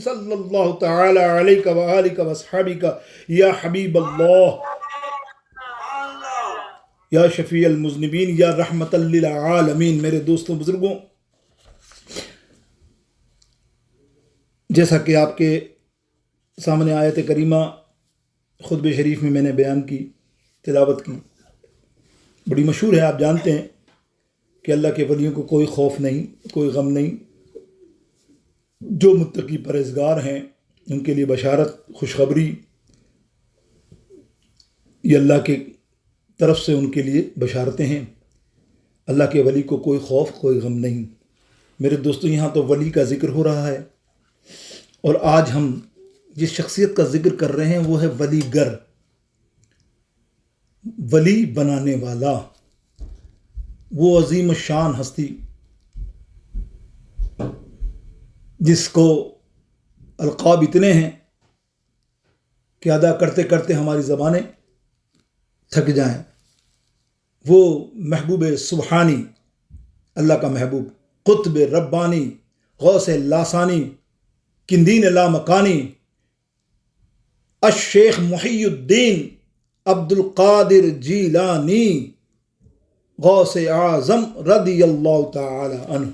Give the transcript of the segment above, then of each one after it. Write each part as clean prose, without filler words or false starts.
صلی اللہ تعالی علیہ وآلہ وصحبہ یا حبیب اللہ یا شفیع المذنبین یا رحمت للعالمین۔ میرے دوستوں بزرگوں، جیسا کہ آپ کے سامنے آیت کریمہ خطبہ شریف میں نے بیان کی، تلاوت کی، بڑی مشہور ہے۔ آپ جانتے ہیں کہ اللہ کے ولیوں کو کوئی خوف نہیں، کوئی غم نہیں۔ جو متقی پرہیزگار ہیں ان کے لیے بشارت، خوشخبری، یہ اللہ کی طرف سے ان کے لیے بشارتیں ہیں۔ اللہ کے ولی کو کوئی خوف، کوئی غم نہیں۔ میرے دوستوں، یہاں تو ولی کا ذکر ہو رہا ہے، اور آج ہم جس شخصیت کا ذکر کر رہے ہیں وہ ہے ولی گر، ولی بنانے والا، وہ عظیم الشان ہستی جس کو القاب اتنے ہیں کہ ادا کرتے کرتے ہماری زبانیں تھک جائیں۔ وہ محبوب سبحانی، اللہ کا محبوب، قطب ربانی، غوث لاسانی، کندین لامکانی، الشیخ محی الدین عبد القادر جیلانی غوث اعظم رضی اللہ تعالی عنہ۔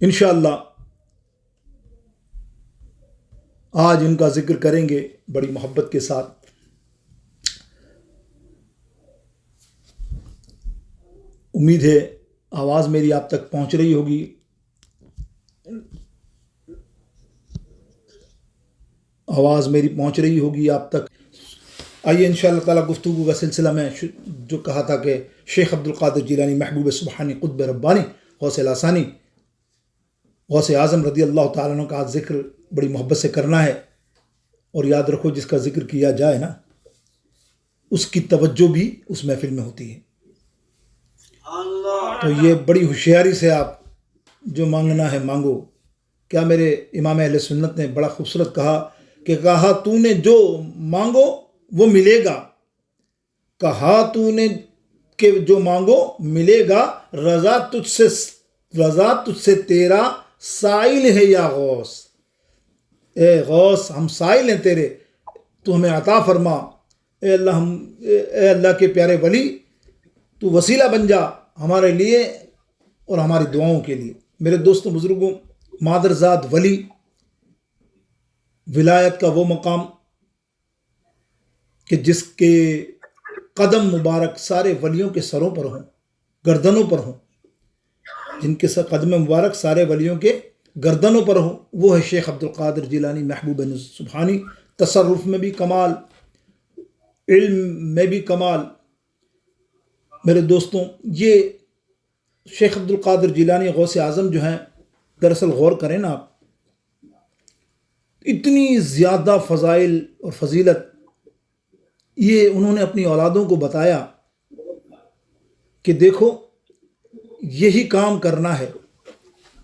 انشاءاللہ آج ان کا ذکر کریں گے بڑی محبت کے ساتھ۔ امید ہے آواز میری آپ تک پہنچ رہی ہوگی۔ آواز میری پہنچ رہی ہوگی آپ تک۔ آئیے انشاءاللہ تعالیٰ گفتگو کا سلسلہ میں جو کہا تھا کہ شیخ عبد القادر جیلانی محبوب سبحانی قطب ربانی غوث لاسانی غوث اعظم رضی اللہ تعالیٰ عنہ کا ذکر بڑی محبت سے کرنا ہے۔ اور یاد رکھو، جس کا ذکر کیا جائے نا، اس کی توجہ بھی اس محفل میں ہوتی ہے۔ تو یہ بڑی ہوشیاری سے آپ جو مانگنا ہے مانگو۔ کیا میرے امام اہل سنت نے بڑا خوبصورت کہا کہ کہا تو نے جو مانگو وہ ملے گا، کہا تو نے کہ جو مانگو ملے گا، رضا تجھ سے تیرا سائل ہے یا غوث۔ اے غوث، ہم سائل ہیں تیرے، تو ہمیں عطا فرما۔ اے اللہ کے پیارے ولی، تو وسیلہ بن جا ہمارے لیے اور ہماری دعاؤں کے لیے۔ میرے دوستوں بزرگوں، مادرزاد ولی، ولایت کا وہ مقام کہ جس کے قدم مبارک سارے ولیوں کے سروں پر ہوں، گردنوں پر ہوں، جن کے قدم مبارک سارے ولیوں کے گردنوں پر ہوں، وہ ہے شیخ عبد القادر جیلانی محبوب سبحانی۔ تصرف میں بھی کمال، علم میں بھی کمال۔ میرے دوستوں، یہ شیخ عبد القادر جیلانی غوث اعظم جو ہیں، دراصل غور کریں نا آپ، اتنی زیادہ فضائل اور فضیلت یہ انہوں نے اپنی اولادوں کو بتایا کہ دیکھو یہی کام کرنا ہے،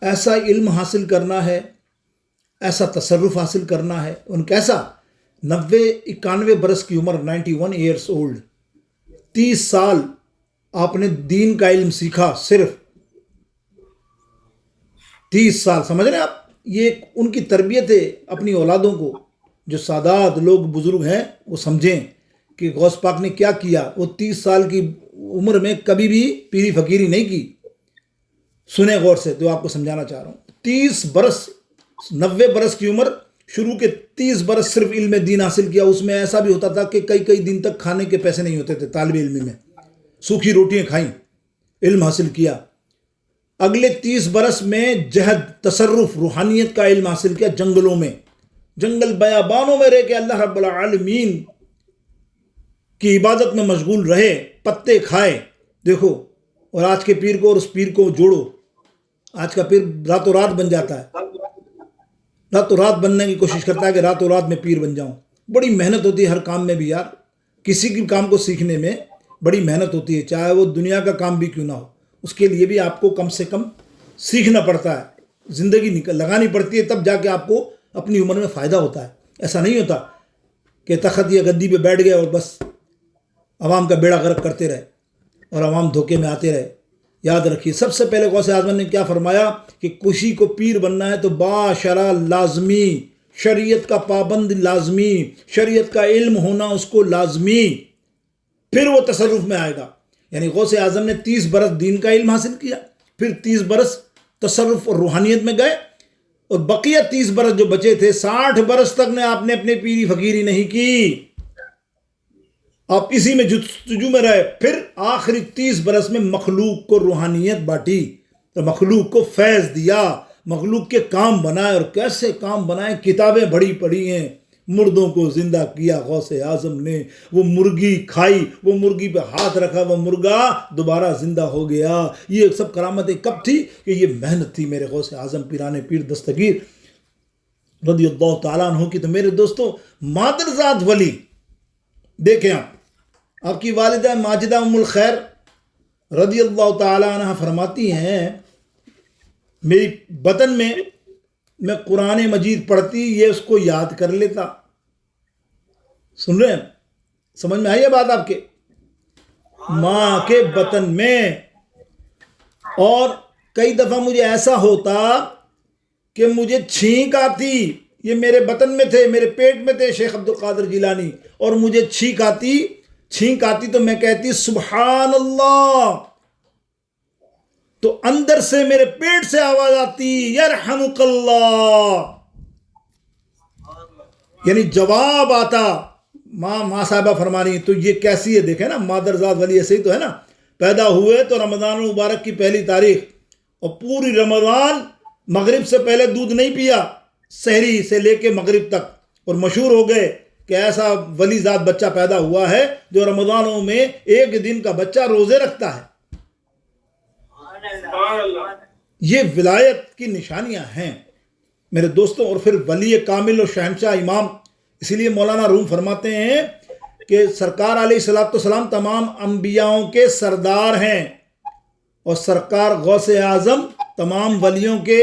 ایسا علم حاصل کرنا ہے، ایسا تصرف حاصل کرنا ہے۔ ان کیسا 91 برس کی عمر، 91 ایئرس اولڈ، 30 سال آپ نے دین کا علم سیکھا، صرف 30 سال۔ سمجھ رہے ہیں آپ؟ یہ ان کی تربیت ہے اپنی اولادوں کو۔ جو سادات لوگ بزرگ ہیں وہ سمجھیں کہ غوث پاک نے کیا کیا۔ وہ 30 سال کی عمر میں کبھی بھی پیری فقیری نہیں کی۔ سنیں غور سے جو آپ کو سمجھانا چاہ رہا ہوں۔ 30 برس، 90 برس کی عمر، شروع کے 30 برس صرف علم دین حاصل کیا۔ اس میں ایسا بھی ہوتا تھا کہ کئی دن تک کھانے کے پیسے نہیں ہوتے تھے طالب علم میں، سوکھی روٹیاں کھائیں، علم حاصل کیا۔ اگلے 30 برس میں جہد، تصرف، روحانیت کا علم حاصل کیا، جنگلوں میں، جنگل بیابانوں میں رہ کے اللہ رب العالمین کی عبادت میں مشغول رہے، پتے کھائے۔ دیکھو، اور آج کے پیر کو اور اس پیر کو جوڑو، آج کا پیر راتوں رات بن جاتا ہے، راتوں رات بننے کی کوشش کرتا ہے کہ راتوں رات میں پیر بن جاؤں۔ بڑی محنت ہوتی ہے ہر کام میں بھی یار، کسی بھی کام کو سیکھنے میں بڑی محنت ہوتی ہے، چاہے وہ دنیا کا کام بھی کیوں نہ ہو، اس کے لیے بھی آپ کو کم سے کم سیکھنا پڑتا ہے، زندگی لگانی پڑتی ہے، تب جا کے آپ کو اپنی عمر میں فائدہ ہوتا ہے۔ ایسا نہیں ہوتا کہ تخت یا گدی پہ بیٹھ گئے اور بس عوام کا بیڑا غرق کرتے رہے اور عوام دھوکے میں آتے رہے۔ یاد رکھیے سب سے پہلے غوث اعظم نے کیا فرمایا کہ کسی کو پیر بننا ہے تو باشرع لازمی، شریعت کا پابند لازمی، شریعت کا علم ہونا اس کو لازمی، پھر وہ تصرف میں آئے گا۔ یعنی غوث اعظم نے 30 برس دین کا علم حاصل کیا، پھر 30 برس تصرف اور روحانیت میں گئے، اور بقیہ 30 برس جو بچے تھے 60 برس تک نے آپ نے اپنے پیری فقیری نہیں کی، آپ اسی میں جستجو میں رہے۔ پھر آخری 30 برس میں مخلوق کو روحانیت بانٹی، تو مخلوق کو فیض دیا، مخلوق کے کام بنائے، اور کیسے کام بنائے، کتابیں بڑی پڑھی ہیں، مردوں کو زندہ کیا غوث اعظم نے، وہ مرغی کھائی، وہ مرغی پہ ہاتھ رکھا، وہ مرغا دوبارہ زندہ ہو گیا۔ یہ سب کرامتیں کب تھی؟ کہ یہ محنت تھی میرے غوث اعظم پیران پیر دستگیر رضی اللہ تعالیٰ عنہ کی۔ تو میرے دوستو مادرزاد ولی دیکھیں، آپ کی والدہ ماجدہ ام الخیر رضی اللہ تعالیٰ عنہ فرماتی ہیں میری بطن میں قرآن مجید پڑھتی، یہ اس کو یاد کر لیتا۔ سن رہے ہیں؟ سمجھ میں آئی ہے بات آپ کے؟ ماں کے بطن میں، اور کئی دفعہ مجھے ایسا ہوتا کہ مجھے چھینک آتی، یہ میرے بطن میں تھے، میرے پیٹ میں تھے شیخ عبد القادر جیلانی، اور مجھے چھینک آتی تو میں کہتی سبحان اللہ، تو اندر سے میرے پیٹ سے آواز آتی یرحمک اللہ، یعنی جواب آتا۔ ماں صاحبہ فرمانی تو یہ کیسی ہے، دیکھیں نا مادرزاد ولی ایسے ہی تو ہے نا، پیدا ہوئے تو رمضان المبارک کی پہلی تاریخ، اور پوری رمضان مغرب سے پہلے دودھ نہیں پیا، سحری سے لے کے مغرب تک، اور مشہور ہو گئے کہ ایسا ولی ذات بچہ پیدا ہوا ہے جو رمضانوں میں ایک دن کا بچہ روزے رکھتا ہے۔ یہ ولایت کی نشانیاں ہیں میرے دوستوں۔ اور پھر ولی کامل اور شہنشاہ امام، اسی لیے مولانا روم فرماتے ہیں کہ سرکار علیہ السلام تمام انبیاؤں کے سردار ہیں، اور سرکار غوث اعظم تمام ولیوں کے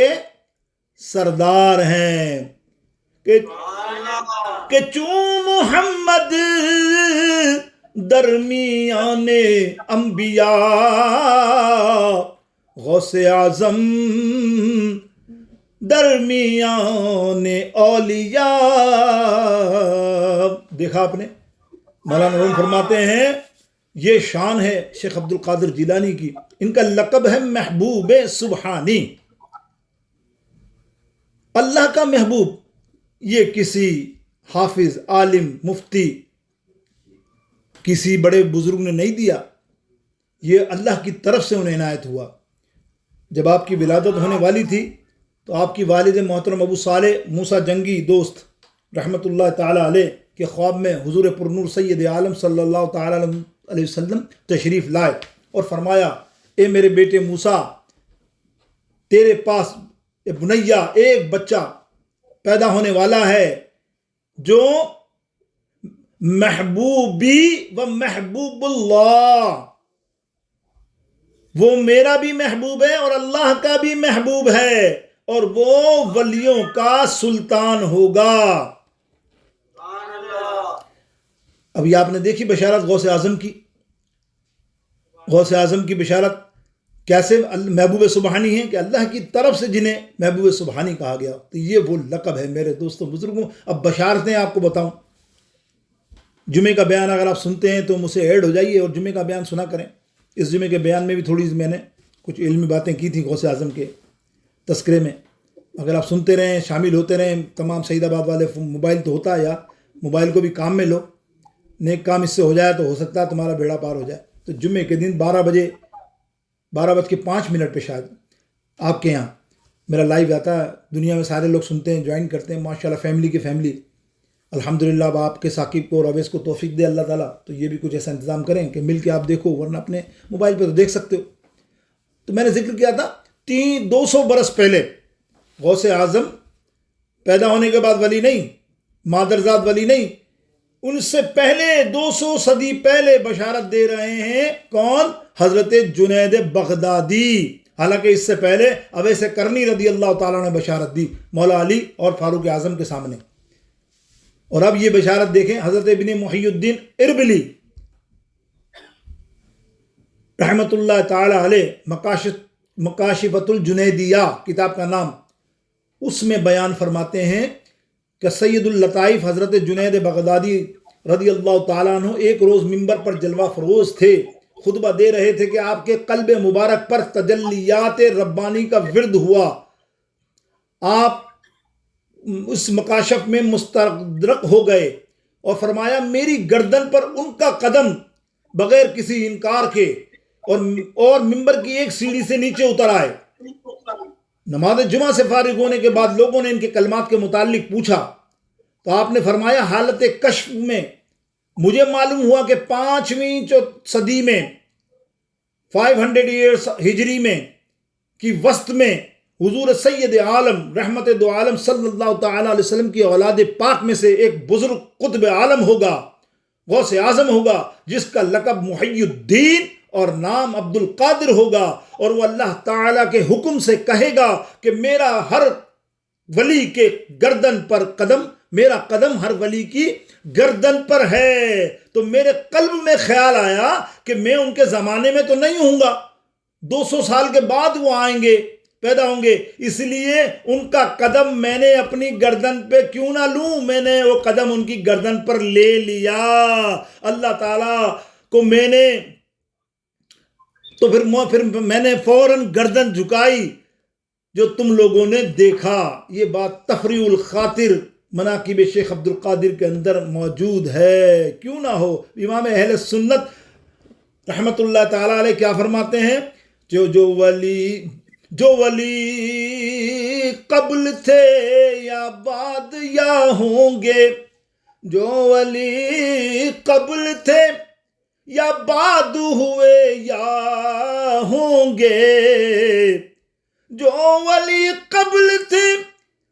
سردار ہیں، کہ چوں محمد درمیان انبیاء، غوث اعظم درمیان اولیاء۔ دیکھا آپ نے، مولانا روم فرماتے ہیں یہ شان ہے شیخ عبد القادر جیلانی کی، ان کا لقب ہے محبوب سبحانی، اللہ کا محبوب۔ یہ کسی حافظ، عالم، مفتی، کسی بڑے بزرگ نے نہیں دیا، یہ اللہ کی طرف سے انہیں عنایت ہوا۔ جب آپ کی ولادت ہونے والی تھی تو آپ کی والد محترم ابو صالح موسیٰ جنگی دوست رحمۃ اللہ تعالی علیہ کے خواب میں حضور پرنور سید عالم صلی اللہ تعالی علیہ وسلم تشریف لائے، اور فرمایا اے میرے بیٹے موسیٰ، تیرے پاس اے بنیا ایک بچہ پیدا ہونے والا ہے جو محبوبی و محبوب اللہ، وہ میرا بھی محبوب ہے اور اللہ کا بھی محبوب ہے، اور وہ ولیوں کا سلطان ہوگا۔ ابھی آپ نے دیکھی بشارت غوث اعظم کی، غوث اعظم کی بشارت کیسے محبوب سبحانی ہیں، کہ اللہ کی طرف سے جنہیں محبوب سبحانی کہا گیا۔ تو یہ وہ لقب ہے میرے دوستوں بزرگوں۔ اب بشارتیں آپ کو بتاؤں، جمعے کا بیان اگر آپ سنتے ہیں تو مجھ سے ایڈ ہو جائیے اور جمعے کا بیان سنا کریں۔ اس جمعے کے بیان میں بھی تھوڑی میں نے کچھ علمی باتیں کی تھیں غوث اعظم کے تذکرے میں، اگر آپ سنتے رہیں، شامل ہوتے رہیں۔ تمام سعید آباد والے، موبائل تو ہوتا ہے یار، موبائل کو بھی کام میں لو، نیک کام اس سے ہو جائے تو ہو سکتا ہے تمہارا بیڑا پار ہو جائے۔ تو جمعے کے دن 12:05 پہ شاید آپ کے یہاں میرا لائیو آتا ہے، دنیا میں سارے لوگ سنتے ہیں، جوائن کرتے ہیں، ماشاءاللہ فیملی کی فیملی۔ الحمدللہ اب آپ کے ثاقب کو اور اویس کو توفیق دے اللہ تعالیٰ، تو یہ بھی کچھ ایسا انتظام کریں کہ مل کے آپ دیکھو، ورنہ اپنے موبائل پہ تو دیکھ سکتے ہو۔ تو میں نے ذکر کیا تھا 200 برس پہلے غوث اعظم پیدا ہونے کے بعد ولی نہیں، مادرزاد ولی نہیں، ان سے پہلے 200 صدی پہلے بشارت دے رہے ہیں کون؟ حضرت جنید بغدادی۔ حالانکہ اس سے پہلے اویس کرنی رضی اللہ تعالیٰ نے بشارت دی مولا علی اور فاروق اعظم کے سامنے۔ اور اب یہ بشارت دیکھیں حضرت ابن محی الدین اربلی، رحمۃ اللہ تعالی علیہ مکاشفۃ الجنیدیہ کتاب کا نام، اس میں بیان فرماتے ہیں کہ سید اللطائف حضرت جنید بغدادی رضی اللہ تعالیٰ عنہ ایک روز ممبر پر جلوہ فروز تھے، خطبہ دے رہے تھے کہ آپ کے قلب مبارک پر تجلیات ربانی کا ورد ہوا، آپ اس مکاشف میں مستغرق ہو گئے اور فرمایا میری گردن پر ان کا قدم بغیر کسی انکار کے اور ممبر کی ایک سیڑھی سے نیچے اتر آئے۔ نماز جمعہ سے فارغ ہونے کے بعد لوگوں نے ان کے کلمات کے متعلق پوچھا تو آپ نے فرمایا حالت کشف میں مجھے معلوم ہوا کہ 5ویں صدی میں 500 ایئرس ہجری میں کی وسط میں حضور سید عالم رحمت دو عالم صلی اللہ تعالی علیہ وسلم کی اولاد پاک میں سے ایک بزرگ قطب عالم ہوگا، غوث اعظم ہوگا، جس کا لقب محی الدین اور نام عبد القادر ہوگا، اور وہ اللہ تعالیٰ کے حکم سے کہے گا کہ میرا ہر ولی کے گردن پر قدم، میرا قدم ہر ولی کی گردن پر ہے۔ تو میرے قلب میں خیال آیا کہ میں ان کے زمانے میں تو نہیں ہوں گا، 200 سال کے بعد وہ آئیں گے، پیدا ہوں گے، اس لیے ان کا قدم میں نے اپنی گردن پہ کیوں نہ لوں، میں نے وہ قدم ان کی گردن پر لے لیا۔ اللہ تعالیٰ کو میں نے تو پھر میں نے فوراً گردن جھکائی جو تم لوگوں نے دیکھا۔ یہ بات تفریح الخاطر مناقب شیخ عبد القادر کے اندر موجود ہے، کیوں نہ ہو۔ امام اہل سنت رحمت اللہ تعالیٰ علیہ کیا فرماتے ہیں، جو ولی قبل تھے یا بعد یا ہوں گے، جو ولی قبل تھے یا بعد ہوئے یا ہوں گے، جو ولی قبل تھے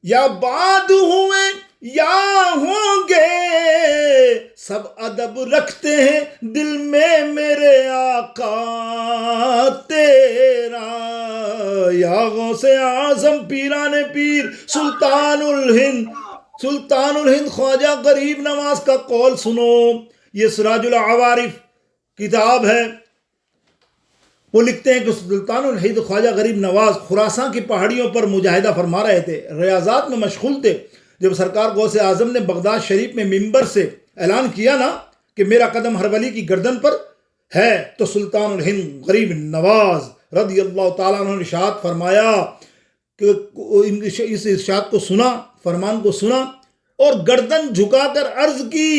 یا بعد ہوئے یا ہوں گے، سب ادب رکھتے ہیں دل میں میرے آقا تیرا۔ یا غوث اعظم پیران پیر سلطان الہند خواجہ غریب نواز کا قول سنو۔ یہ سراج العوارف کتاب ہے، وہ لکھتے ہیں کہ سلطان الہند خواجہ غریب نواز خراسان کی پہاڑیوں پر مجاہدہ فرما رہے تھے، ریاضات میں مشغول تھے، جب سرکار غوث اعظم نے بغداد شریف میں ممبر سے اعلان کیا نا کہ میرا قدم ہر ولی کی گردن پر ہے، تو سلطان الہند غریب نواز رضی اللہ تعالیٰ عنہ نے ارشاد فرمایا کہ اس ارشاد کو سنا، فرمان کو سنا اور گردن جھکا کر عرض کی،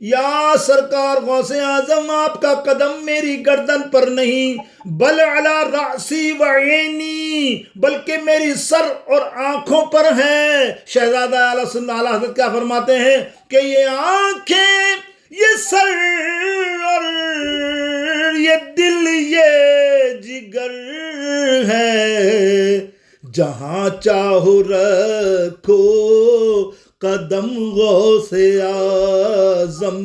یا سرکار غوث اعظم آپ کا قدم میری گردن پر نہیں بل علی رأسی و عینی، بلکہ میری سر اور آنکھوں پر ہے۔ شہزادہ اعلیٰ حضرت کیا فرماتے ہیں کہ یہ آنکھیں، یہ سر اور یہ دل، یہ جگر ہے، جہاں چاہو رکھو قدم غوث اعظم،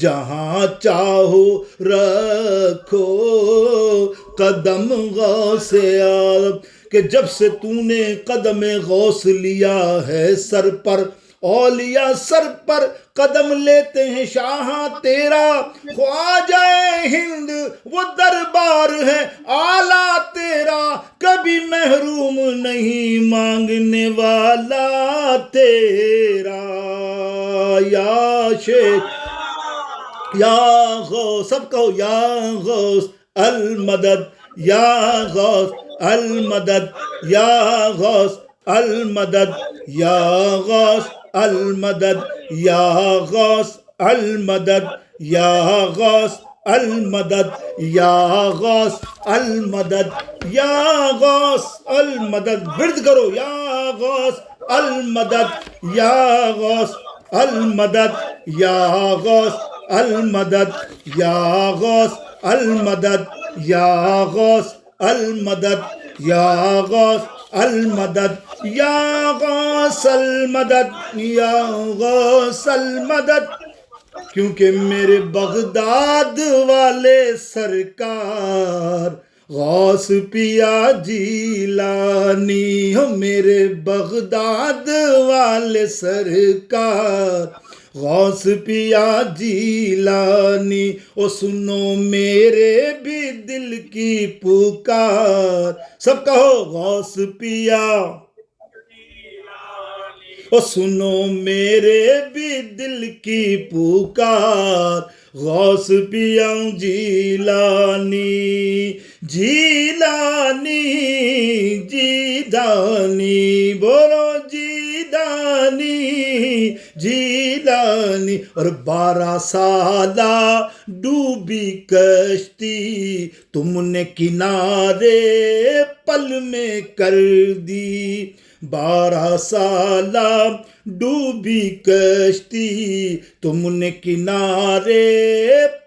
جہاں چاہو رکھو قدم غوث اعظم، کہ جب سے تو نے قدم غوث لیا ہے سر پر، اولیاء سر پر قدم لیتے ہیں شاہ تیرا، خواجہ ہند وہ دربار ہے اعلیٰ تیرا، کبھی محروم نہیں مانگنے والا تیرا۔ یا شیخ یا غوث، سب کہو یا غوث المدد، یا غوث المدد، یا غوث المدد، یا غوث المدد، یا غوث المدد، یا غوث المدد، یا غوث المدد، یا غوث المدد، ورد کرو یا غوث المدد، یا غوث المدد، یا غوث المدد، یا غوث المدد، یا غوث المدد، یا غوث المدد، یا غوث المدد، یا غوث المدد۔ کیونکہ میرے بغداد والے سرکار غوث پیا جیلانی، ہو میرے بغداد والے سرکار غوث پیا جیلانی، او سنو میرے بھی دل کی پکار، سب کہو غوث پیا، او سنو میرے بھی دل کی پکار، غوث پیا جیلانی، جیلانی جیلانی، بولو جیلانی جیلانی۔ اور 12 سالہ ڈوبی کشتی تم نے کنارے پل میں کر دی، 12 سالہ ڈوبی کشتی تم نے کنارے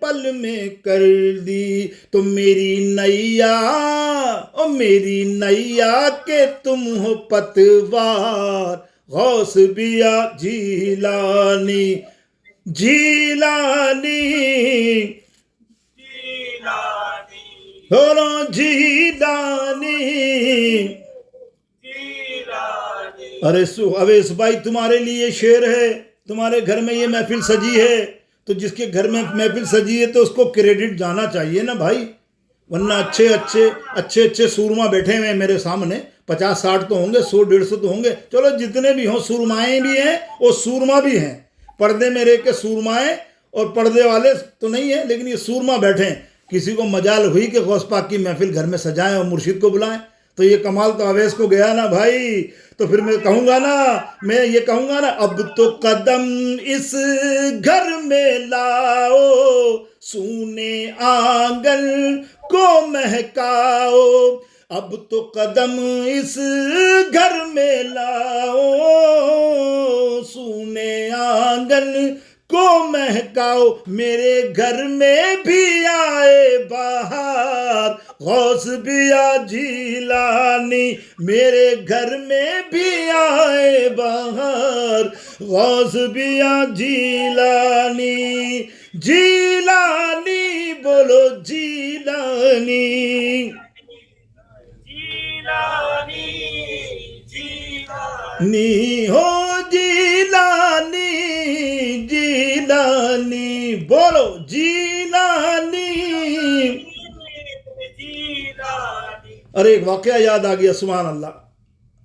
پل میں کر دی، تو میری نیا، او میری نیا کہ تم ہو پتوار، غوث پیا جیلانی، جیلانی بولو جیلانی۔ ارے اویس بھائی، تمہارے لیے یہ شعر ہے، تمہارے گھر میں یہ محفل سجی ہے، تو جس کے گھر میں محفل سجی ہے تو اس کو کریڈٹ جانا چاہیے نا بھائی، ورنہ اچھے سورما بیٹھے ہوئے ہیں میرے سامنے، 50-60 تو ہوں گے، 100-150 تو ہوں گے، چلو جتنے بھی ہوں، سورمائیں بھی ہیں اور سورما بھی ہیں، پردے میں رہ کے سورمائیں اور پردے والے تو نہیں ہیں، لیکن یہ سورما بیٹھے ہیں۔ کسی کو مجال ہوئی کہ غوث پاک کی محفل گھر میں سجائیں اور مرشد کو بلائیں، تو یہ کمال تو اویس کو گیا نا بھائی۔ تو پھر میں کہوں گا نا، اب تو قدم اس گھر میں لاؤ، سونے آنگن کو مہکاؤ، اب تو قدم اس گھر میں لاؤ، سونے آنگن کو مہکاؤ، میرے گھر میں بھی آئے بہار، غوث پیا جیلانی، میرے گھر میں بھی آئے بہار، غوث پیا جیلانی، جیلانی بولو جیلانی، جیلانی ہو جیلانی، جیلانی بولو جیلانی۔ ارے ایک واقعہ یاد آ گیا، سبحان اللہ،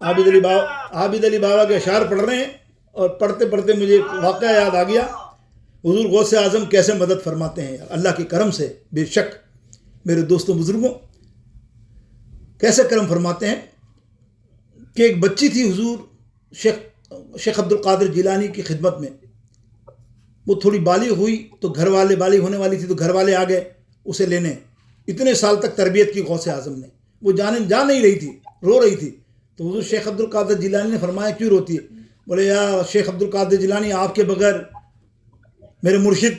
عابد علی بابا کے اشعار پڑھ رہے ہیں اور پڑھتے پڑھتے مجھے ایک واقعہ یاد آ گیا، حضور غوث اعظم کیسے مدد فرماتے ہیں اللہ کے کرم سے، بے شک میرے دوستوں بزرگوں کیسے کرم فرماتے ہیں کہ ایک بچی تھی حضور شیخ عبد القادر جیلانی کی خدمت میں، وہ تھوڑی بالغ ہوئی تو گھر والے، بالغ ہونے والی تھی تو گھر والے آ گئے اسے لینے، اتنے سال تک تربیت کی غوث اعظم نے، وہ جا نہیں رہی تھی، رو رہی تھی، تو حضور شیخ عبد القادر جیلانی نے فرمایا کیوں روتی ہے؟ بولے یا شیخ عبد القادر جیلانی، آپ کے بغیر میرے مرشد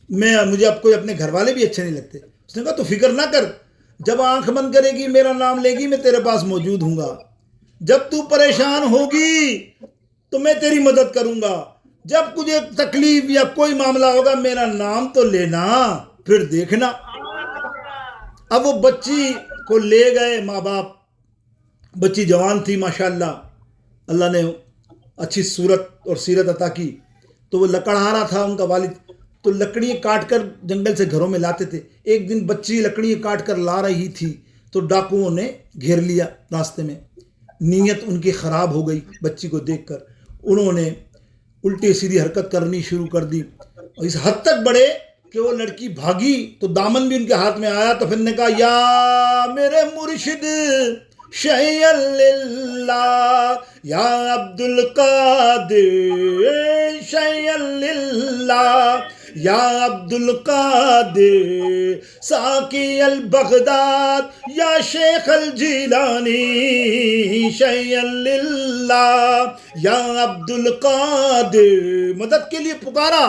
مجھے اب کوئی اپنے گھر والے بھی اچھے نہیں لگتے۔ اس نے کہا تو فکر نہ کر، جب آنکھ بند کرے گی میرا نام لے گی میں تیرے پاس موجود ہوں گا، جب تو پریشان ہوگی تو میں تیری مدد کروں گا، جب تجھے تکلیف یا کوئی معاملہ ہوگا میرا نام تو لینا، پھر دیکھنا۔ اب وہ بچی کو لے گئے ماں باپ، بچی جوان تھی ماشاءاللہ، اللہ نے اچھی صورت اور سیرت عطا کی، تو وہ لکڑہارا تھا ان کا والد، تو لکڑیاں کاٹ کر جنگل سے گھروں میں لاتے تھے۔ ایک دن بچی لکڑیاں کاٹ کر لا رہی تھی تو ڈاکوؤں نے گھیر لیا راستے میں، نیت ان کی خراب ہو گئی بچی کو دیکھ کر، انہوں نے الٹی سیدھی حرکت کرنی شروع کر دی، اور اس حد تک بڑھے کہ وہ لڑکی بھاگی تو دامن بھی ان کے ہاتھ میں آیا، تو پھر نے کہا یا میرے مرشد شیئا للہ، یا عبد القادر شیئا للہ، یا عبد القادر ساقی البغداد، یا شیخ الجیلانی شیئا للہ، یا عبد القادر، مدد کے لیے پکارا،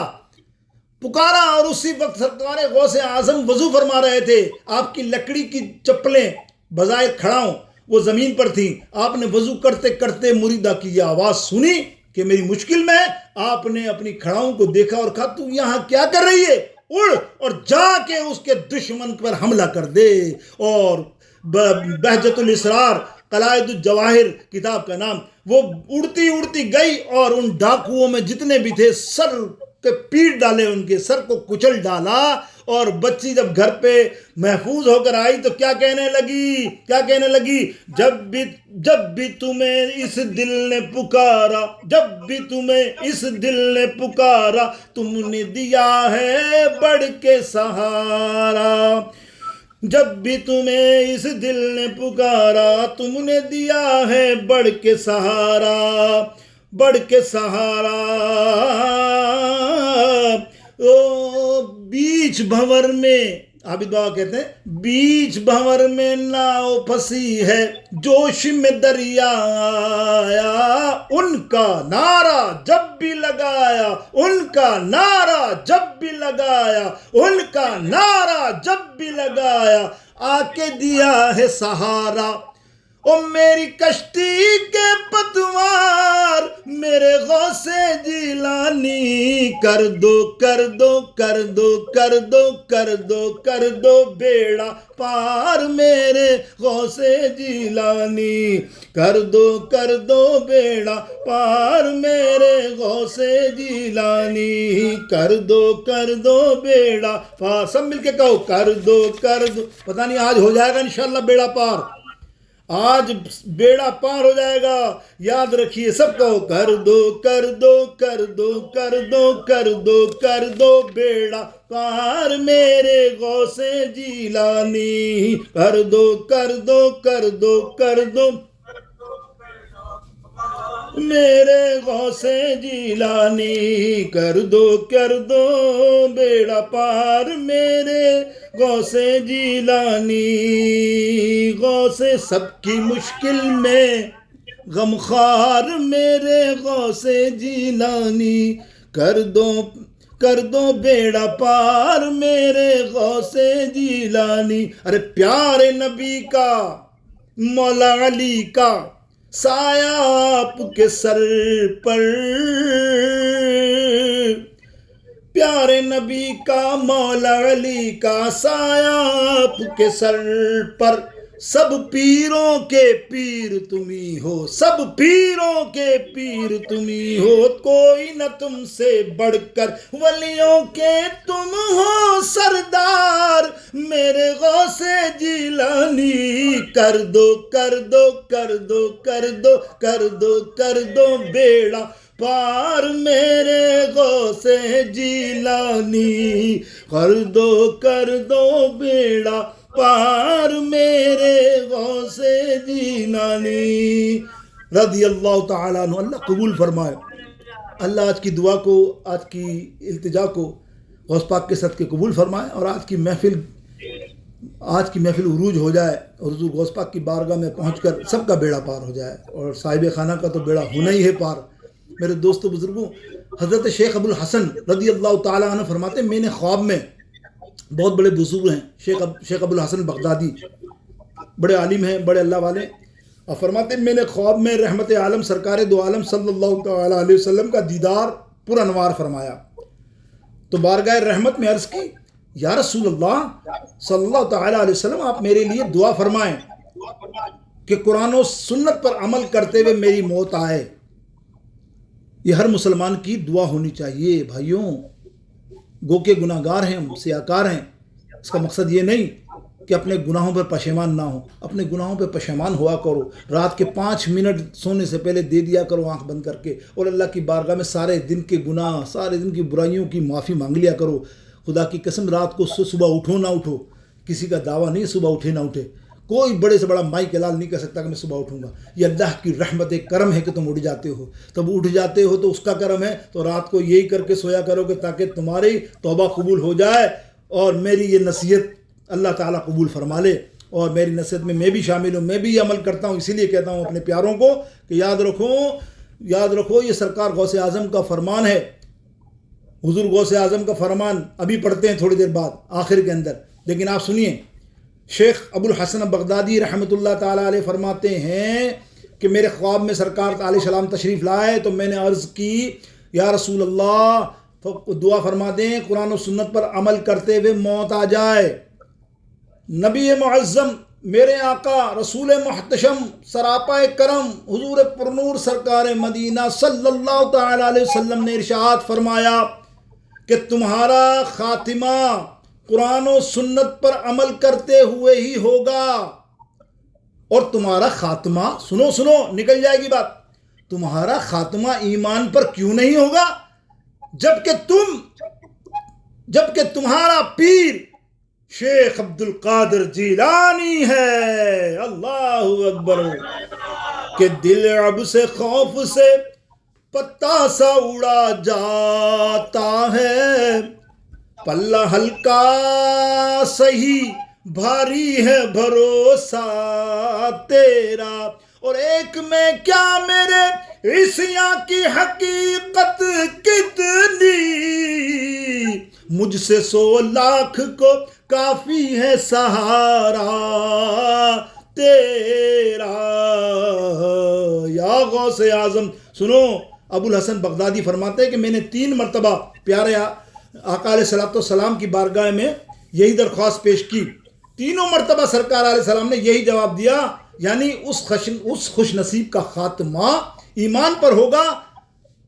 اور اسی وقت سرکار غوث اعظم وضو فرما رہے تھے، آپ کی لکڑی کی چپلیں بظاہر کھڑا ہوں وہ زمین پر تھیں، آپ نے وضو کرتے کرتے مریدہ کی یہ آواز سنی کہ میری مشکل میں ہے، آپ نے اپنی کھڑاؤں کو دیکھا اور کہا تو یہاں کیا کر رہی ہے، اڑ اور جا کے اس کے دشمن پر حملہ کر دے، اور بہجت الاسرار قلائد الجواہر کتاب کا نام، وہ اڑتی گئی اور ان ڈاکوؤں میں جتنے بھی تھے سر کہ پیٹ ڈالے، ان کے سر کو کچل ڈالا. اور بچی جب گھر پہ محفوظ ہو کر آئی تو کیا کہنے لگی؟ جب بھی تمہیں اس دل نے پکارا، جب بھی تمہیں اس دل نے پکارا، تم نے دیا ہے بڑھ کے سہارا. جب بھی تمہیں اس دل نے پکارا، تم نے دیا ہے بڑھ کے سہارا، بڑھ کے سہارا. بیچ بھنور میں، عابد بابا کہتے ہیں، بیچ بھنور میں ناؤ پھنسی ہے، جوش میں دریا آیا. ان کا نعرہ جب بھی لگایا، ان کا نعرہ جب بھی لگایا، ان کا نعرہ جب بھی لگایا، آ کے دیا ہے سہارا. او میری کشتی کے پتوار، میرے غوث جیلانی، کر دو کر دو کر دو کر دو کر دو کر دو بیڑا پار میرے غوث جیلانی، کر دو بیڑا پار میرے غوث جیلانی، کر دو بیڑا پار. سب مل کے کہو کر دو. پتہ نہیں آج ہو جائے گا انشاءاللہ بیڑا پار، آج بیڑا پار ہو جائے گا. یاد رکھیے سب کہو کر دو کر دو کر دو کر دو کر دو کر دو بیڑا پار میرے غوث جیلانی، کر دو کر دو کر دو کر دو میرے غوث جیلانی، کر دو بیڑا پار میرے غوث جیلانی. غوث سب کی مشکل میں غمخوار میرے غوث جیلانی، کر دو بیڑا پار میرے غوث جیلانی. ارے پیارے نبی کا، مولا علی کا سایہ آپ کے سر پر، پیارے نبی کا، مولا علی کا سایہ آپ کے سر پر. سب پیروں کے پیر تمہیں ہو، سب پیروں کے پیر تمہیں ہو، کوئی نہ تم سے بڑھ کر، ولیوں کے تم ہو سردار میرے غوث جیلانی، کر دو کر دو کر دو کر دو کر دو کر دو بیڑا پار میرے غوث جیلانی، کر دو بیڑا پار میرے غوث جیلانی رضی اللہ تعالیٰ عنہ. اللہ قبول فرمائے. اللہ آج کی دعا کو، آج کی التجا کو غوث پاک کے صدقے قبول فرمائے، اور آج کی محفل عروج ہو جائے، اور حضور غوث پاک کی بارگاہ میں پہنچ کر سب کا بیڑا پار ہو جائے، اور صاحب خانہ کا تو بیڑا ہونا ہی ہے پار. میرے دوستو بزرگوں، حضرت شیخ ابو الحسن رضی اللہ تعالیٰ عنہ فرماتے ہیں، میں نے خواب میں، بہت بڑے بزرگ ہیں شیخ ابو الحسن بغدادی، بڑے عالم ہیں، بڑے اللہ والے، اور فرماتے ہیں میں نے خواب میں رحمت عالم سرکار دو عالم صلی اللہ تعالیٰ علیہ وسلم کا دیدار پر انوار فرمایا. تو بارگاہ رحمت میں عرض کی، یا رسول اللہ صلی اللہ تعالیٰ علیہ وسلم، آپ میرے لیے دعا فرمائیں کہ قرآن و سنت پر عمل کرتے ہوئے میری موت آئے. یہ ہر مسلمان کی دعا ہونی چاہیے. بھائیوں، گو کے گناہ گار ہیں ہم، سیاکار ہیں. اس کا مقصد یہ نہیں کہ اپنے گناہوں پر پشیمان نہ ہو، اپنے گناہوں پر پشیمان ہوا کرو. رات کے 5 منٹ سونے سے پہلے دے دیا کرو آنکھ بند کر کے، اور اللہ کی بارگاہ میں سارے دن کے گناہ، سارے دن کی برائیوں کی معافی مانگ لیا کرو. خدا کی قسم، رات کو صبح اٹھو نہ اٹھو، کسی کا دعویٰ نہیں صبح اٹھے نہ اٹھے، کوئی بڑے سے بڑا مائک اعلان نہیں کر سکتا کہ میں صبح اٹھوں گا. یہ اللہ کی رحمت کرم ہے کہ تم اٹھ جاتے ہو. تب اٹھ جاتے ہو تو اس کا کرم ہے. تو رات کو یہی کر کے سویا کرو کہ تاکہ تمہاری توبہ قبول ہو جائے، اور میری یہ نصیحت اللہ تعالیٰ قبول فرما لے. اور میری نصیحت میں بھی شامل ہوں، میں بھی یہ عمل کرتا ہوں. اسی لیے کہتا ہوں اپنے پیاروں کو کہ یاد رکھو یہ سرکار غوث اعظم کا فرمان ہے. حضور غوث اعظم کا فرمان ابھی پڑھتے ہیں تھوڑی دیر بعد آخر کے اندر، لیکن آپ سنیے. شیخ ابو الحسن بغدادی رحمۃ اللہ تعالیٰ علیہ فرماتے ہیں کہ میرے خواب میں سرکار علیہ السلام تشریف لائے تو میں نے عرض کی، یا رسول اللہ دعا فرما دیں قرآن و سنت پر عمل کرتے ہوئے موت آ جائے. نبی معظم، میرے آقا، رسول محتشم، سراپا کرم، حضور پرنور سرکار مدینہ صلی اللہ تعالیٰ علیہ وسلم نے ارشاد فرمایا، کہ تمہارا خاتمہ قرآن و سنت پر عمل کرتے ہوئے ہی ہوگا، اور تمہارا خاتمہ، سنو نکل جائے گی بات، تمہارا خاتمہ ایمان پر کیوں نہیں ہوگا جبکہ تمہارا پیر شیخ عبد القادر جیلانی ہے، اللہ اکبر، کہ دل اب سے خوف سے پتا سا اڑا جاتا ہے، پلہ ہلکا سہی بھاری ہے بھروسہ تیرا، اور ایک میں کیا میرے عیسیاں کی حقیقت کتنی، مجھ سے 100 لاکھ کو کافی ہے سہارا تیرا، یا غوث اعظم۔ سنو، ابو الحسن بغدادی فرماتے ہیں کہ میں نے 3 مرتبہ پیارے آقا علیہ الصلوۃ والسلام کی بارگاہ میں یہی درخواست پیش کی، تینوں مرتبہ سرکار علیہ السلام نے یہی جواب دیا، یعنی اس خوش نصیب کا خاتمہ ایمان پر ہوگا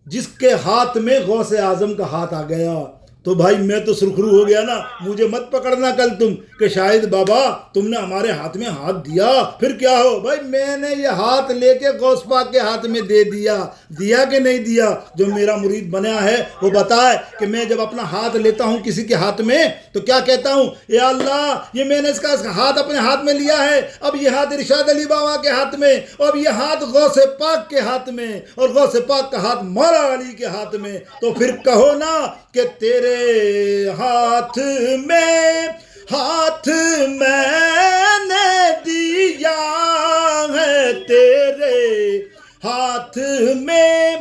جس کے ہاتھ میں غوث اعظم کا ہاتھ آ گیا۔ تو بھائی میں تو سرخرو ہو گیا نا، مجھے مت پکڑنا کل تم کہ شاید بابا تم نے ہمارے ہاتھ میں ہاتھ دیا، پھر کیا ہو؟ بھائی میں نے یہ ہاتھ لے کے غوث پاک کے ہاتھ میں دے دیا کہ نہیں دیا؟ جو میرا مرید بنیا ہے وہ بتائے کہ میں جب اپنا ہاتھ لیتا ہوں کسی کے ہاتھ میں تو کیا کہتا ہوں؟ یا اللہ، یہ میں نے اس کا ہاتھ اپنے ہاتھ میں لیا ہے، اب یہ ہاتھ ارشاد علی بابا کے ہاتھ میں، اب یہ ہاتھ غوث پاک کے ہاتھ میں، اور غوث پاک کا ہاتھ مولا علی کے ہاتھ میں، تو پھر کہو نا کہ تیرے ہاتھ میں نے دیا ہے، تیرے ہاتھ میں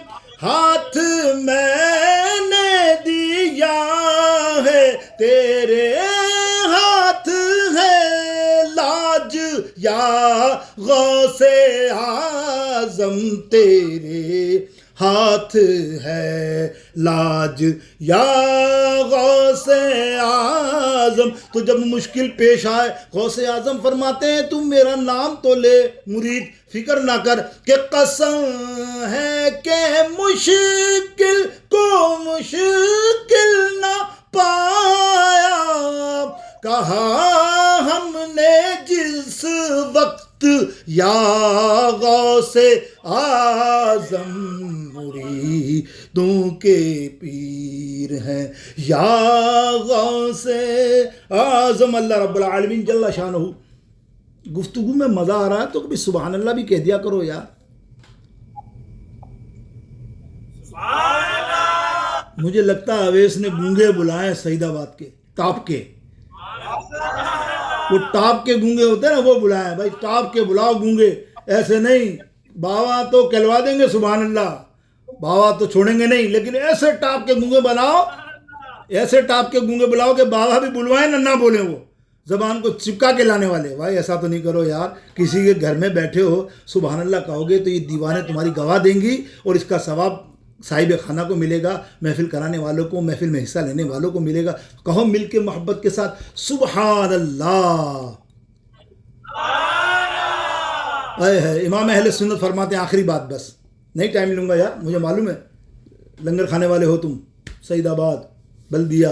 نے دیا ہے، تیرے ہاتھ ہے لاج یا غوث اعظم، تیرے ہاتھ ہے لاج یا غوث اعظم۔ تو جب مشکل پیش آئے غوث اعظم فرماتے ہیں تم میرا نام تو لے مرید، فکر نہ کر کہ قسم ہے کہ مشکل کو مشکل نہ پایا، کہا ہم نے جس وقت یا غوث اعظم مریدوں کے پیر ہیں، یا غوث اعظم۔ اللہ رب العالمین جل شانہ، گفتگو میں مزہ آ رہا ہے تو کبھی سبحان اللہ بھی کہہ دیا کرو یار۔ مجھے لگتا ہے اویس نے گونگے بلائے سعید آباد کے ٹاپ کے، وہ ٹاپ کے گونگے ہوتے ہیں نا، وہ بلائے بھائی، ٹاپ کے بلاؤ گونگے، ایسے نہیں۔ بابا تو کہلوا دیں گے سبحان اللہ، بابا تو چھوڑیں گے نہیں، لیکن ایسے ٹاپ کے گونگے بناؤ، ایسے ٹاپ کے گونگے بلاؤ کہ بابا بھی بلوائیں نہ بولیں، وہ زبان کو چپکا کے لانے والے۔ بھائی ایسا تو نہیں کرو یار، کسی کے گھر میں بیٹھے ہو سبحان اللہ کہو گے تو یہ دیوانیں تمہاری گواہ دیں گی، اور اس کا ثواب صاحب خانہ کو ملے گا، محفل کرانے والوں کو، محفل میں حصہ لینے والوں کو ملے گا۔ کہو مل کے محبت کے ساتھ سبحان اللہ۔ امام اہل سنت فرماتے ہیں، آخری بات بس، نہیں ٹائم لوں گا یار، مجھے معلوم ہے لنگر کھانے والے ہو تم، سعید آباد، بلدیہ،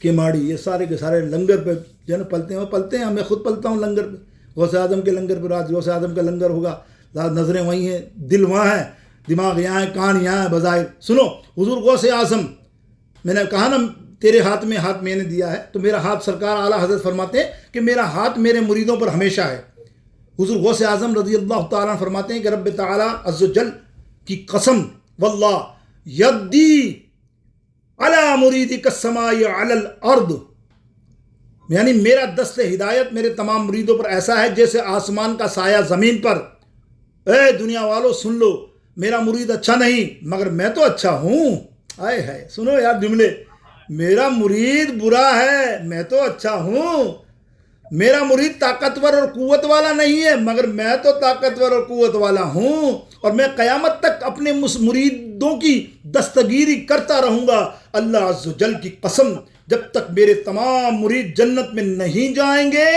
کیماڑی، یہ سارے کے سارے لنگر پہ جو ہے نا پلتے ہیں، میں خود پلتا ہوں لنگر پہ، غوث اعظم کے لنگر پہ، رات غوث اعظم کا لنگر ہوگا، نظریں وہیں ہیں، دل وہاں ہے، دماغ یہاں ہے، کان یہاں ہے بظاہر۔ سنو، حضور غوث اعظم، میں نے کہا نا تیرے ہاتھ میں نے دیا ہے، تو میرا ہاتھ سرکار اعلیٰ حضرت فرماتے ہیں کہ میرا ہاتھ میرے مریدوں پر ہمیشہ ہے۔ حضور غوث اعظم رضی اللہ تعالیٰ فرماتے ہیں کہ رب تعالیٰ عز و جل کی قسم، واللہ یدی علی مریدی کالسماء علی الارض، یعنی میرا دست ہدایت میرے تمام مریدوں پر ایسا ہے جیسے آسمان کا سایہ زمین پر۔ اے دنیا والو سن لو، میرا مرید اچھا نہیں مگر میں تو اچھا ہوں۔ آئے ہے، سنو یار جملے، میرا مرید برا ہے میں تو اچھا ہوں، میرا مرید طاقتور اور قوت والا نہیں ہے مگر میں تو طاقتور اور قوت والا ہوں، اور میں قیامت تک اپنے مریدوں کی دستگیری کرتا رہوں گا۔ اللہ عز و جل کی قسم، جب تک میرے تمام مرید جنت میں نہیں جائیں گے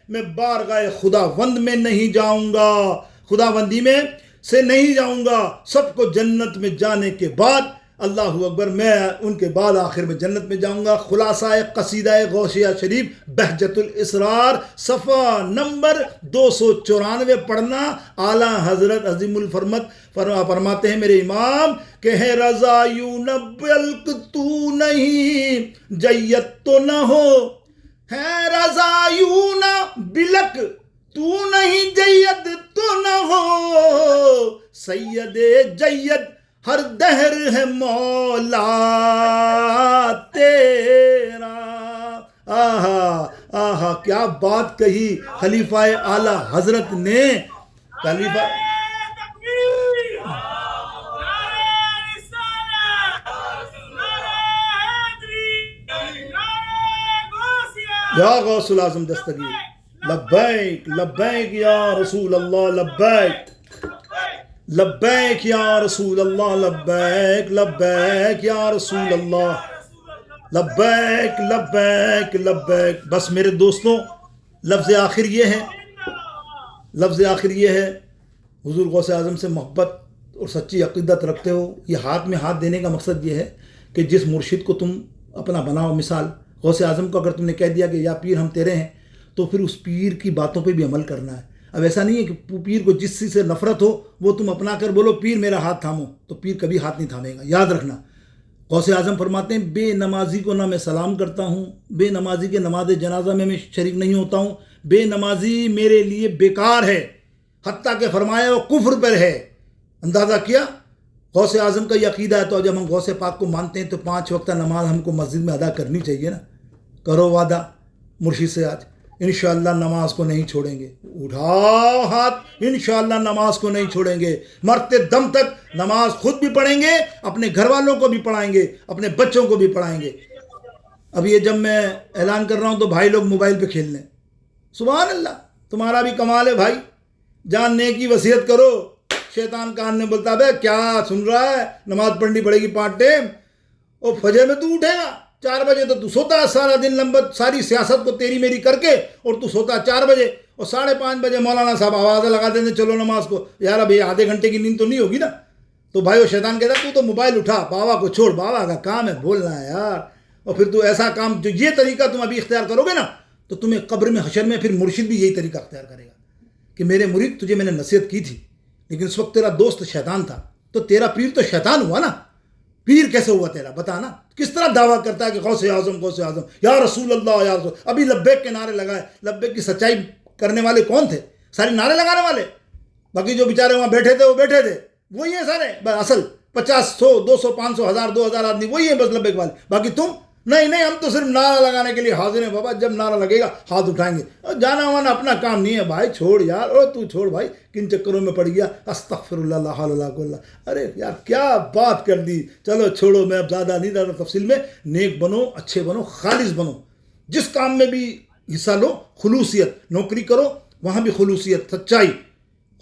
میں بارگاہ خداوند میں نہیں جاؤں گا، خداوندی میں سے نہیں جاؤں گا۔ سب کو جنت میں جانے کے بعد اللہ اکبر، میں ان کے بعد آخر میں جنت میں جاؤں گا۔ خلاصہ قصیدہ غوثیہ شریف بہجت الاسرار صفحہ نمبر 294 پڑھنا۔ اعلیٰ حضرت عظیم الفرمت فرماتے ہیں میرے امام کہ ہے رضا یوں نہ بلک تو نہیں جیت تو نہ ہو، ہے رضا یوں نہ بلک تو نہیں جید تو نہ ہو، سید جید ہر دہر ہے مولا تیرا۔ آہا آہا کیا بات کہی خلیفہ اعلی حضرت نے۔ خلیفہ یا غوث العظم دستگیر، لبیک لبیک یا رسول اللہ، لبیک لبیک یا رسول اللہ، لبیک لبیک یا رسول اللہ، لبیک لبیک لبیک۔ بس میرے دوستوں، لفظ آخر یہ ہے، لفظ آخر یہ ہے، حضور غوث اعظم سے محبت اور سچی عقیدت رکھتے ہو۔ یہ ہاتھ میں ہاتھ دینے کا مقصد یہ ہے کہ جس مرشد کو تم اپنا بناؤ، مثال غوث اعظم کو اگر تم نے کہہ دیا کہ یا پیر ہم تیرے ہیں، تو پھر اس پیر کی باتوں پہ بھی عمل کرنا ہے۔ اب ایسا نہیں ہے کہ پیر کو جس چیز سے نفرت ہو وہ تم اپنا کر بولو پیر میرا ہاتھ تھامو، تو پیر کبھی ہاتھ نہیں تھامے گا، یاد رکھنا۔ غوث اعظم فرماتے ہیں بے نمازی کو نہ میں سلام کرتا ہوں، بے نمازی کے نماز جنازہ میں شریک نہیں ہوتا ہوں، بے نمازی میرے لیے بیکار ہے، حتیٰ کہ فرمایا وہ کفر پر ہے۔ اندازہ کیا غوث اعظم کا یہ عقیدہ ہے، تو جب ہم غوث پاک کو مانتے ہیں تو 5 وقتہ نماز ہم کو مسجد میں ادا کرنی چاہیے نا۔ کرو وعدہ مرشد سے آج، انشاءاللہ نماز کو نہیں چھوڑیں گے، اٹھاؤ ہاتھ، انشاءاللہ نماز کو نہیں چھوڑیں گے، مرتے دم تک نماز خود بھی پڑھیں گے، اپنے گھر والوں کو بھی پڑھائیں گے، اپنے بچوں کو بھی پڑھائیں گے۔ اب یہ جب میں اعلان کر رہا ہوں تو بھائی لوگ موبائل پہ کھیل لیں، سبحان اللہ، تمہارا بھی کمال ہے بھائی، جان نیکی وصیت کرو۔ شیطان کان نے بولتا بے کیا سن رہا ہے، نماز پڑھنی پڑے گی 5 ٹائم، اور فجر میں تو اٹھے گا 4 بجے، تو سوتا ہے سارا دن لمبا، ساری سیاست کو تیری میری کر کے، اور تو سوتا 4 بجے، اور 5:30 بجے مولانا صاحب آوازیں لگا دیتے چلو نماز کو۔ یار اب یہ آدھے گھنٹے کی نیند تو نہیں ہوگی نا؟ تو بھائی وہ شیطان کہتا ہے تو موبائل اٹھا، بابا کو چھوڑ، بابا کا کام ہے بولنا ہے یار۔ اور پھر تو ایسا کام، جو یہ طریقہ تم ابھی اختیار کرو گے نا، تو تمہیں قبر میں حشر میں پھر مرشد بھی یہی طریقہ اختیار کرے گا کہ میرے مرید تجھے میں نے نصیحت کی تھی، لیکن اس وقت تیرا دوست شیطان تھا، تو تیرا پیر تو شیطان ہوا نا۔ پیر کیسے ہوا تیرا بتا نا؟ کس طرح دعویٰ کرتا ہے کہ غوث اعظم غوث اعظم، یا رسول اللہ یا رسول، ابھی لبیک کے نعرے لگائے۔ لبیک کی سچائی کرنے والے کون تھے؟ سارے نعرے لگانے والے، باقی جو بیچارے وہاں بیٹھے تھے وہ بیٹھے تھے، وہی ہیں سارے، بس اصل 50 100 200 500 1000 2000 آدمی وہی ہیں بس لبیک والے، باقی تم نہیں، ہم تو صرف نعرہ لگانے کے لیے حاضر ہیں بابا، جب نعرہ لگے گا ہاتھ اٹھائیں گے۔ جانا وانا اپنا کام نہیں ہے بھائی، چھوڑ یار، اور تو چھوڑ بھائی، کن چکروں میں پڑ گیا، استغفر اللہ لا حول ولا قوة الا باللہ۔ ارے یار کیا بات کر دی، چلو چھوڑو، میں اب زیادہ نہیں زیادہ تفصیل میں۔ نیک بنو، اچھے بنو، خالص بنو، جس کام میں بھی حصہ لو خلوصیت، نوکری کرو وہاں بھی خلوصیت، سچائی،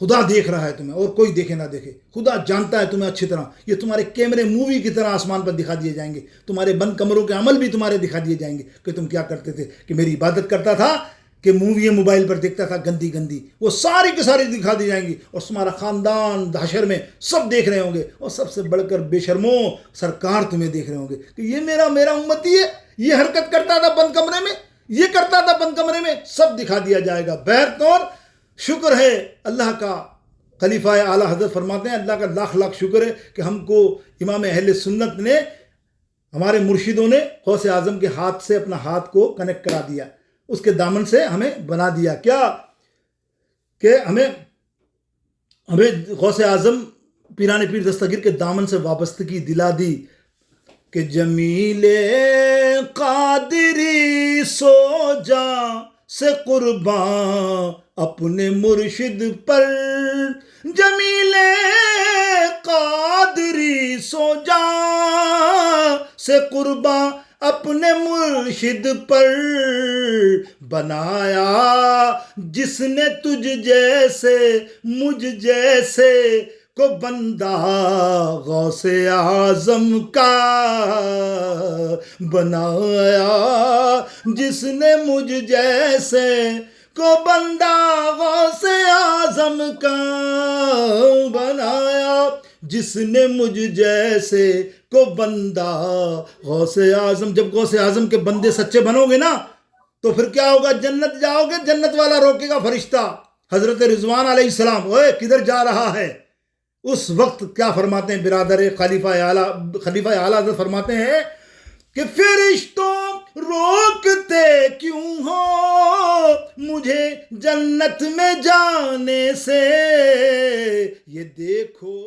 خدا دیکھ رہا ہے تمہیں، اور کوئی دیکھے نہ دیکھے، خدا جانتا ہے تمہیں اچھی طرح۔ یہ تمہارے کیمرے مووی کی طرح آسمان پر دکھا دیے جائیں گے، تمہارے بند کمروں کے عمل بھی تمہارے دکھا دیے جائیں گے کہ تم کیا کرتے تھے، کہ میری عبادت کرتا تھا، کہ مووی موبائل پر دیکھتا تھا گندی گندی، وہ ساری کی ساری دکھا دی جائیں گی، اور تمہارا خاندان حشر میں سب دیکھ رہے ہوں گے، اور سب سے بڑھ کر بے شرموں سرکار تمہیں دیکھ رہے ہوں گے کہ یہ میرا امتی ہے، یہ حرکت کرتا تھا بند کمرے میں، یہ کرتا تھا بند کمرے میں، سب دکھا دیا جائے گا۔ بہرطور شکر ہے اللہ کا، خلیفہ اعلیٰ حضرت فرماتے ہیں اللہ کا لاکھ لاکھ شکر ہے کہ ہم کو امام اہل سنت نے، ہمارے مرشدوں نے غوث اعظم کے ہاتھ سے اپنا ہاتھ کو کنیکٹ کرا دیا، اس کے دامن سے ہمیں بنا دیا، کیا کہ ہمیں غوث اعظم پیران پیر دستگیر کے دامن سے وابستگی دلا دی کہ جمیل قادری سو جا سے قرباں اپنے مرشد پر، جمیل قادری سو جا سے قرباں اپنے مرشد پر، بنایا جس نے تجھ جیسے مجھ جیسے کو بندہ غوث اعظم کا، بنایا جس نے مجھ جیسے کو بندہ غوث اعظم کا، بنایا جس نے مجھ جیسے کو بندہ غوث اعظم. جب غوث اعظم کے بندے سچے بنو گے نا تو پھر کیا ہوگا؟ جنت جاؤ گے. جنت والا روکے گا فرشتہ حضرت رضوان علیہ السلام، اوے کدھر جا رہا ہے؟ اس وقت کیا فرماتے ہیں برادر خلیفہ اعلیٰ حضرت فرماتے ہیں کہ فرشتوں روکتے کیوں ہو مجھے جنت میں جانے سے، یہ دیکھو